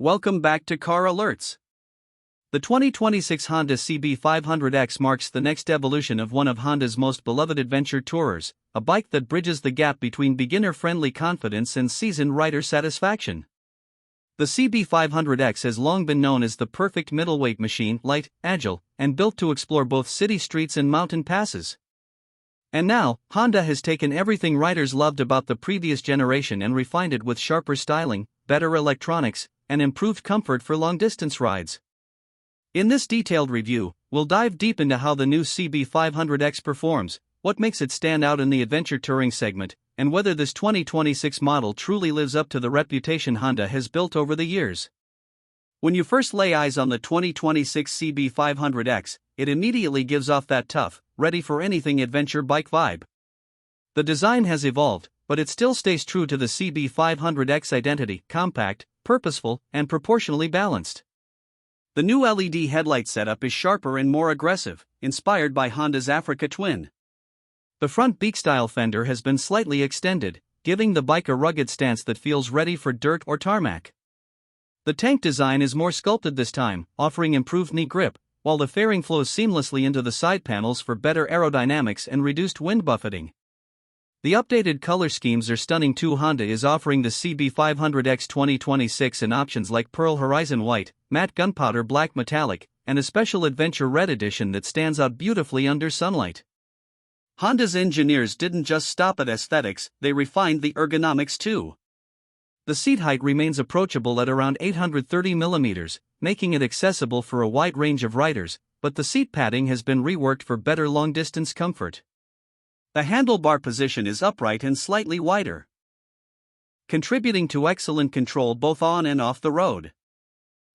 Welcome back to Car Alerts. The 2026 Honda CB500X marks the next evolution of one of Honda's most beloved adventure tourers, a bike that bridges the gap between beginner-friendly confidence and seasoned rider satisfaction. The CB500X has long been known as the perfect middleweight machine, light, agile, and built to explore both city streets and mountain passes. And now, Honda has taken everything riders loved about the previous generation and refined it with sharper styling, better electronics, and improved comfort for long-distance rides. In this detailed review, we'll dive deep into how the new CB500X performs, what makes it stand out in the adventure touring segment, and whether this 2026 model truly lives up to the reputation Honda has built over the years. When you first lay eyes on the 2026 CB500X, it immediately gives off that tough, ready-for-anything adventure bike vibe. The design has evolved, but it still stays true to the CB500X identity: compact, purposeful, and proportionally balanced. The new LED headlight setup is sharper and more aggressive, inspired by Honda's Africa Twin. The front beak-style fender has been slightly extended, giving the bike a rugged stance that feels ready for dirt or tarmac. The tank design is more sculpted this time, offering improved knee grip, while the fairing flows seamlessly into the side panels for better aerodynamics and reduced wind buffeting. The updated color schemes are stunning too. Honda is offering the CB500X 2026 in options like Pearl Horizon White, Matte Gunpowder Black Metallic, and a special Adventure Red edition that stands out beautifully under sunlight. Honda's engineers didn't just stop at aesthetics, they refined the ergonomics too. The seat height remains approachable at around 830 mm, making it accessible for a wide range of riders, but the seat padding has been reworked for better long-distance comfort. The handlebar position is upright and slightly wider, contributing to excellent control both on and off the road.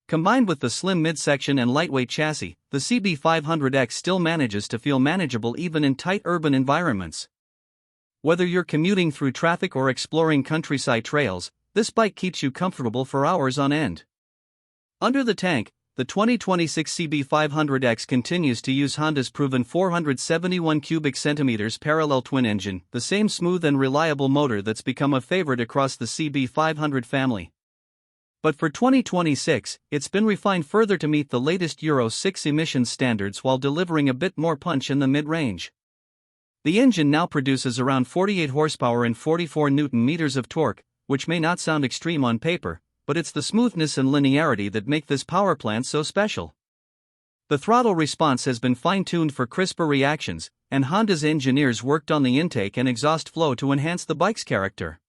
Combined with the slim midsection and lightweight chassis, the CB500X still manages to feel manageable even in tight urban environments. Whether you're commuting through traffic or exploring countryside trails, this bike keeps you comfortable for hours on end. Under the tank, the 2026 CB500X continues to use Honda's proven 471 cubic centimeters parallel twin engine, the same smooth and reliable motor that's become a favorite across the CB500 family. But for 2026, it's been refined further to meet the latest Euro 6 emissions standards while delivering a bit more punch in the mid-range. The engine now produces around 48 horsepower and 44 Nm of torque, which may not sound extreme on paper, but it's the smoothness and linearity that make this power plant so special. The throttle response has been fine-tuned for crisper reactions, and Honda's engineers worked on the intake and exhaust flow to enhance the bike's character.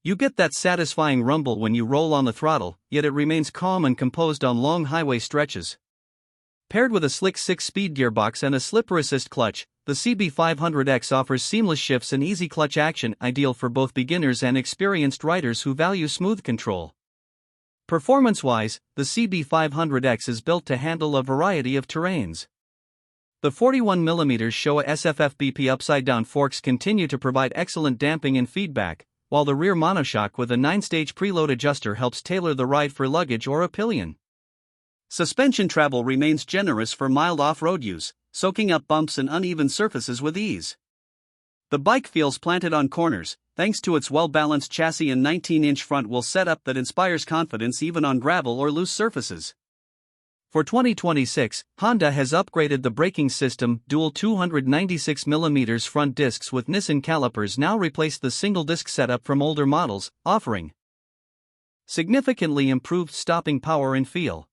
You get that satisfying rumble when you roll on the throttle, yet it remains calm and composed on long highway stretches. Paired with a slick 6-speed gearbox and a slipper-assist clutch, the CB500X offers seamless shifts and easy clutch action, ideal for both beginners and experienced riders who value smooth control. Performance-wise, the CB500X is built to handle a variety of terrains. The 41mm Showa SFFBP upside-down forks continue to provide excellent damping and feedback, while the rear monoshock with a 9-stage preload adjuster helps tailor the ride for luggage or a pillion. Suspension travel remains generous for mild off-road use, soaking up bumps and uneven surfaces with ease. The bike feels planted on corners, thanks to its well-balanced chassis and 19-inch front wheel setup that inspires confidence even on gravel or loose surfaces. For 2026, Honda has upgraded the braking system. Dual 296mm front discs with Nissan calipers now replace the single-disc setup from older models, offering significantly improved stopping power and feel.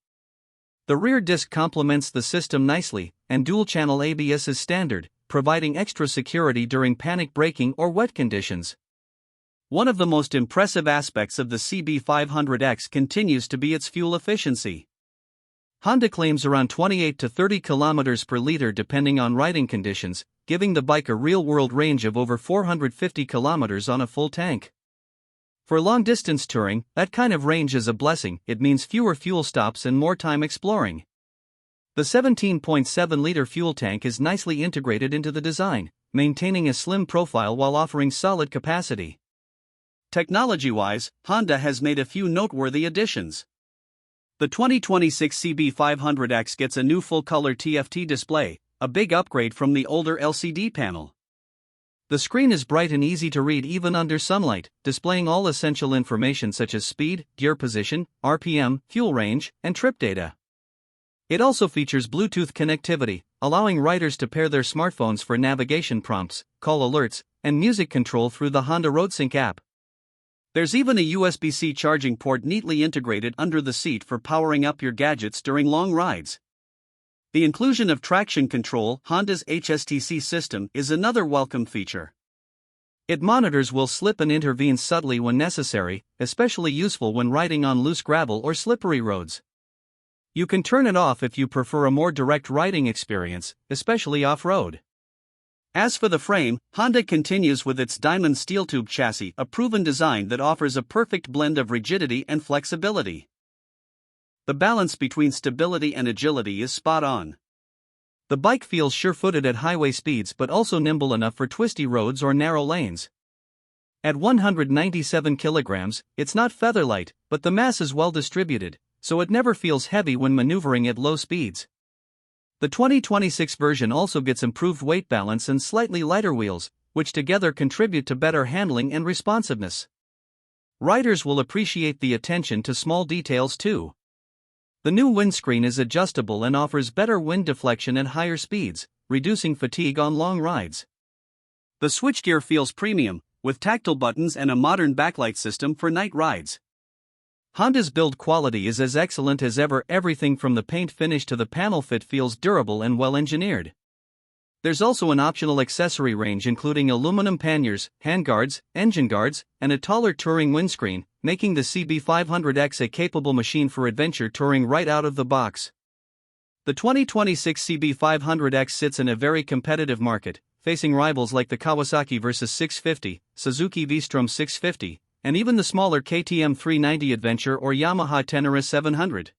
The rear disc complements the system nicely, and dual-channel ABS is standard, providing extra security during panic braking or wet conditions. One of the most impressive aspects of the CB500X continues to be its fuel efficiency. Honda claims around 28 to 30 km per liter depending on riding conditions, giving the bike a real-world range of over 450 km on a full tank. For long-distance touring, that kind of range is a blessing. It means fewer fuel stops and more time exploring. The 17.7-liter fuel tank is nicely integrated into the design, maintaining a slim profile while offering solid capacity. Technology-wise, Honda has made a few noteworthy additions. The 2026 CB500X gets a new full-color TFT display, a big upgrade from the older LCD panel. The screen is bright and easy to read even under sunlight, displaying all essential information such as speed, gear position, RPM, fuel range, and trip data. It also features Bluetooth connectivity, allowing riders to pair their smartphones for navigation prompts, call alerts, and music control through the Honda RoadSync app. There's even a USB-C charging port neatly integrated under the seat for powering up your gadgets during long rides. The inclusion of traction control, Honda's HSTC system, is another welcome feature. It monitors will slip and intervenes subtly when necessary, especially useful when riding on loose gravel or slippery roads. You can turn it off if you prefer a more direct riding experience, especially off-road. As for the frame, Honda continues with its diamond steel tube chassis, a proven design that offers a perfect blend of rigidity and flexibility. The balance between stability and agility is spot on. The bike feels sure-footed at highway speeds but also nimble enough for twisty roads or narrow lanes. At 197 kilograms, it's not featherlight, but the mass is well distributed, so it never feels heavy when maneuvering at low speeds. The 2026 version also gets improved weight balance and slightly lighter wheels, which together contribute to better handling and responsiveness. Riders will appreciate the attention to small details too. The new windscreen is adjustable and offers better wind deflection at higher speeds, reducing fatigue on long rides. The switchgear feels premium, with tactile buttons and a modern backlight system for night rides. Honda's build quality is as excellent as ever. Everything from the paint finish to the panel fit feels durable and well engineered. There's also an optional accessory range including aluminum panniers, handguards, engine guards, and a taller touring windscreen, making the CB500X a capable machine for adventure touring right out of the box. The 2026 CB500X sits in a very competitive market, facing rivals like the Kawasaki Versys 650, Suzuki V-Strom 650, and even the smaller KTM 390 Adventure or Yamaha Tenere 700.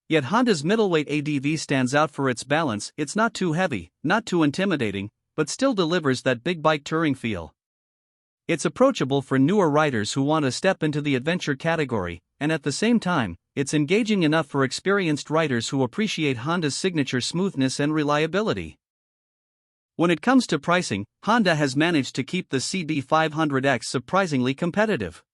Yet Honda's middleweight ADV stands out for its balance. It's not too heavy, not too intimidating, but still delivers that big bike touring feel. It's approachable for newer riders who want to step into the adventure category, and at the same time, it's engaging enough for experienced riders who appreciate Honda's signature smoothness and reliability. When it comes to pricing, Honda has managed to keep the CB500X surprisingly competitive.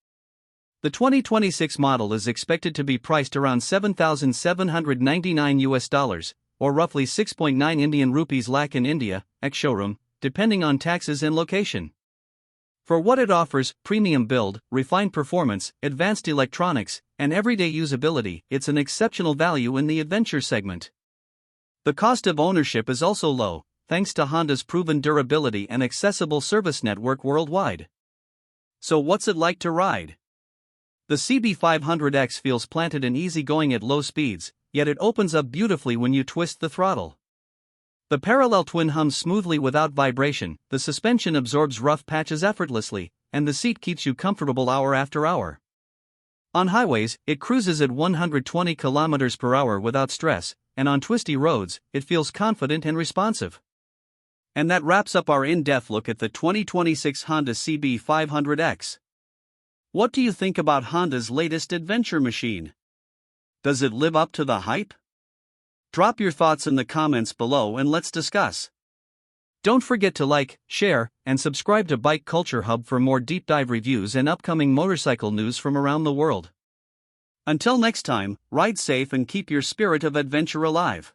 The 2026 model is expected to be priced around $7,799 or roughly 6.9 Indian rupees lakh in India, ex-showroom, depending on taxes and location. For what it offers, premium build, refined performance, advanced electronics, and everyday usability, it's an exceptional value in the adventure segment. The cost of ownership is also low, thanks to Honda's proven durability and accessible service network worldwide. So what's it like to ride? The CB500X feels planted and easygoing at low speeds, yet it opens up beautifully when you twist the throttle. The parallel twin hums smoothly without vibration, the suspension absorbs rough patches effortlessly, and the seat keeps you comfortable hour after hour. On highways, it cruises at 120 km per hour without stress, and on twisty roads, it feels confident and responsive. And that wraps up our in-depth look at the 2026 Honda CB500X. What do you think about Honda's latest adventure machine? Does it live up to the hype? Drop your thoughts in the comments below and let's discuss. Don't forget to like, share, and subscribe to Bike Culture Hub for more deep dive reviews and upcoming motorcycle news from around the world. Until next time, ride safe and keep your spirit of adventure alive.